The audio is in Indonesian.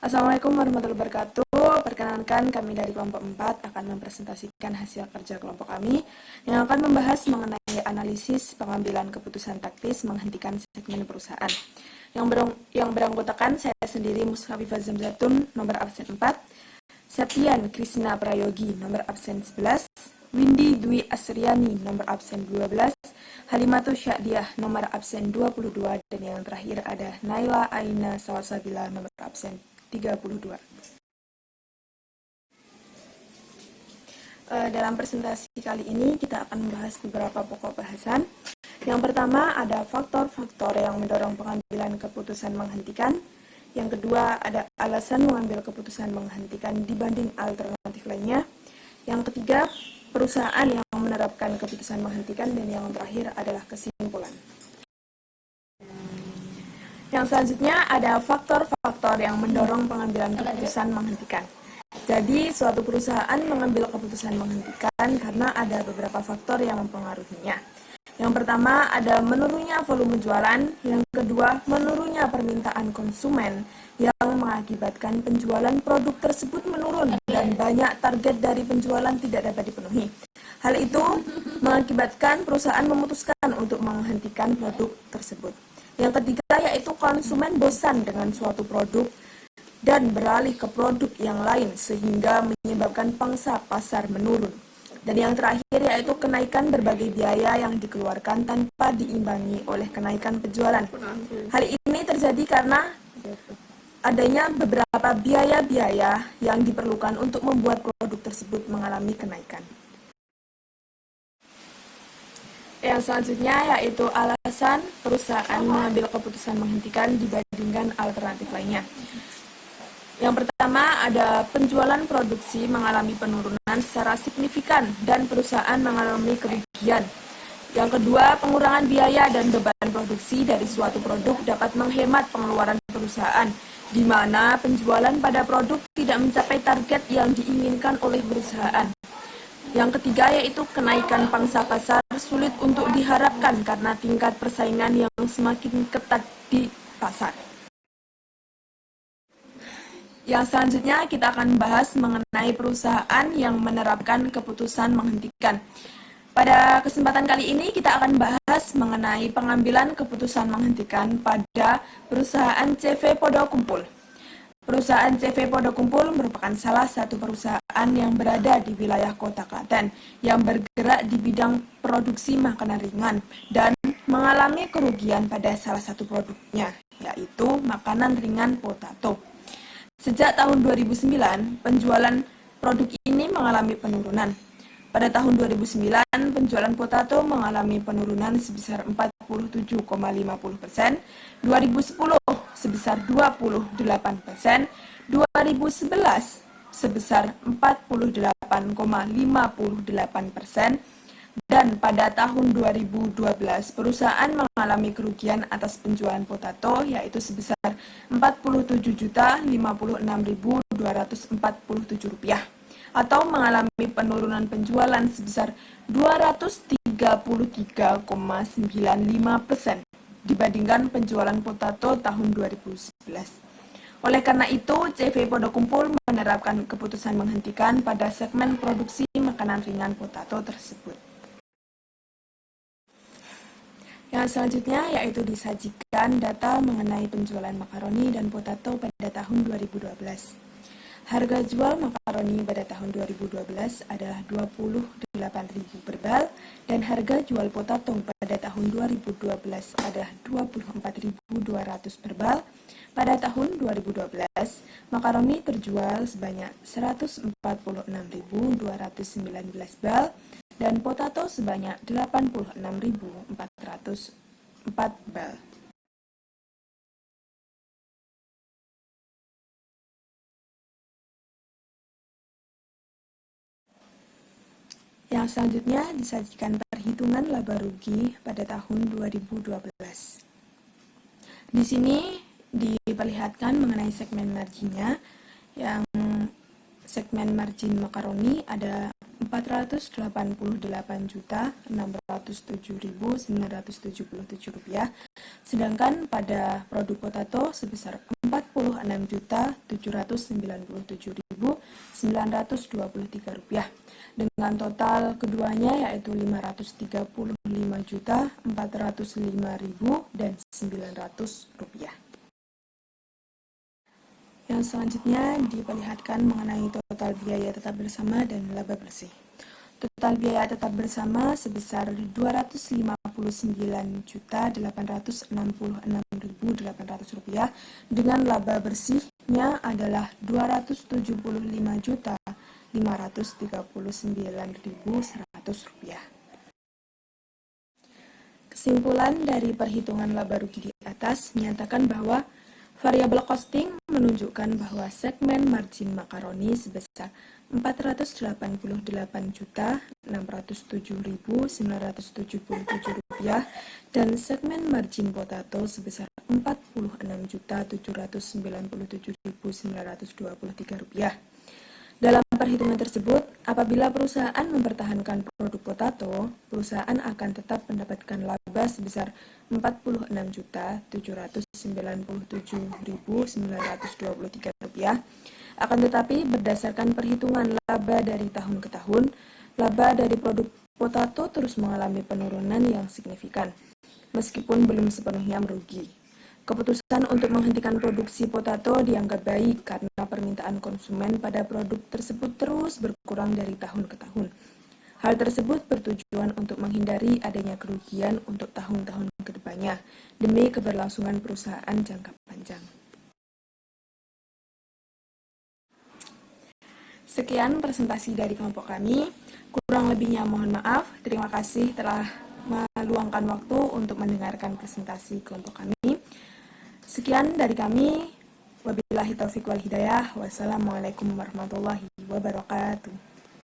Assalamualaikum warahmatullahi wabarakatuh. Perkenalkan, kami dari kelompok 4 akan mempresentasikan hasil kerja kelompok kami yang akan membahas mengenai analisis pengambilan keputusan taktis menghentikan segmen perusahaan. Yang beranggotakan saya sendiri, Mushafifah Zamzatun, nomor absen 4, Septian Krisna Prayogi, nomor absen 11, Windy Dwi Asriani, nomor absen 12, Halimatu Syakdiah, nomor absen 22, dan yang terakhir ada Naila Aina Salsabila, nomor absen 32. Dalam presentasi kali ini kita akan membahas beberapa pokok bahasan. Yang pertama ada faktor-faktor yang mendorong pengambilan keputusan menghentikan. Yang kedua ada alasan mengambil keputusan menghentikan dibanding alternatif lainnya. Yang ketiga perusahaan yang menerapkan keputusan menghentikan, dan yang terakhir adalah kesimpulan. Yang selanjutnya ada faktor-faktor yang mendorong pengambilan keputusan menghentikan. Jadi, suatu perusahaan mengambil keputusan menghentikan karena ada beberapa faktor yang mempengaruhinya. Yang pertama ada menurunnya volume jualan, yang kedua menurunnya permintaan konsumen yang mengakibatkan penjualan produk tersebut menurun dan banyak target dari penjualan tidak dapat dipenuhi. Hal itu mengakibatkan perusahaan memutuskan untuk menghentikan produk tersebut. Yang ketiga yaitu konsumen bosan dengan suatu produk dan beralih ke produk yang lain sehingga menyebabkan pangsa pasar menurun. Dan yang terakhir yaitu kenaikan berbagai biaya yang dikeluarkan tanpa diimbangi oleh kenaikan penjualan. Hal ini terjadi karena adanya beberapa biaya-biaya yang diperlukan untuk membuat produk tersebut mengalami kenaikan. Yang selanjutnya yaitu alasan perusahaan mengambil keputusan menghentikan dibandingkan alternatif lainnya. Yang pertama ada penjualan produksi mengalami penurunan secara signifikan dan perusahaan mengalami kerugian. Yang kedua, pengurangan biaya dan beban produksi dari suatu produk dapat menghemat pengeluaran perusahaan, di mana penjualan pada produk tidak mencapai target yang diinginkan oleh perusahaan. Yang ketiga yaitu kenaikan pangsa pasar sulit untuk diharapkan karena tingkat persaingan yang semakin ketat di pasar. Yang selanjutnya kita akan bahas mengenai perusahaan yang menerapkan keputusan menghentikan. Pada kesempatan kali ini kita akan bahas mengenai pengambilan keputusan menghentikan pada perusahaan CV Podo Kumpul. Perusahaan CV Podo Kumpul merupakan salah satu perusahaan yang berada di wilayah Kota Klaten yang bergerak di bidang produksi makanan ringan dan mengalami kerugian pada salah satu produknya, yaitu makanan ringan potato. Sejak tahun 2009, penjualan produk ini mengalami penurunan. Pada tahun 2009, penjualan potato mengalami penurunan sebesar 47,50%, 2010 sebesar 28%, 2011 sebesar 48,58%, dan pada tahun 2012 perusahaan mengalami kerugian atas penjualan potato yaitu sebesar Rp47.056.247 atau mengalami penurunan penjualan sebesar 233,95% dibandingkan penjualan potato tahun 2011. Oleh karena itu, CV Podo Kumpul menerapkan keputusan menghentikan pada segmen produksi makanan ringan potato tersebut. Yang selanjutnya yaitu disajikan data mengenai penjualan makaroni dan potato pada tahun 2012. Harga jual makaroni pada tahun 2012 adalah Rp28.000 per bal dan harga jual potato pada tahun 2012 adalah Rp24.200 per bal. Pada tahun 2012, makaroni terjual sebanyak 146.219 bal dan potato sebanyak 86.404 bal. Yang selanjutnya disajikan perhitungan laba rugi pada tahun 2012. Di sini diperlihatkan mengenai segmen marginnya. Yang segmen margin makaroni ada Rp488.607.977 sedangkan pada produk potato sebesar Rp46.797.923 dengan total keduanya yaitu Rp535.405.900. Yang selanjutnya diperlihatkan mengenai total biaya tetap bersama dan laba bersih. Total biaya tetap bersama sebesar Rp259.866.800 dengan laba bersihnya adalah Rp275.539.100. Kesimpulan dari perhitungan laba rugi di atas menyatakan bahwa variabel costing menunjukkan bahwa segmen margin makaroni sebesar Rp488.607.977 dan segmen margin potato sebesar Rp46.797.923. Dalam perhitungan tersebut, apabila perusahaan mempertahankan produk potato, perusahaan akan tetap mendapatkan laba sebesar Rp46.797.923. Akan tetapi, berdasarkan perhitungan laba dari tahun ke tahun, laba dari produk potato terus mengalami penurunan yang signifikan, meskipun belum sepenuhnya merugi. Keputusan untuk menghentikan produksi potato dianggap baik karena permintaan konsumen pada produk tersebut terus berkurang dari tahun ke tahun. Hal tersebut bertujuan untuk menghindari adanya kerugian untuk tahun-tahun ke depannya demi keberlangsungan perusahaan jangka panjang. Sekian presentasi dari kelompok kami. Kurang lebihnya mohon maaf. Terima kasih telah meluangkan waktu untuk mendengarkan presentasi kelompok kami. Sekian dari kami. Wabillahi taufiq wal hidayah. Wassalamualaikum warahmatullahi wabarakatuh.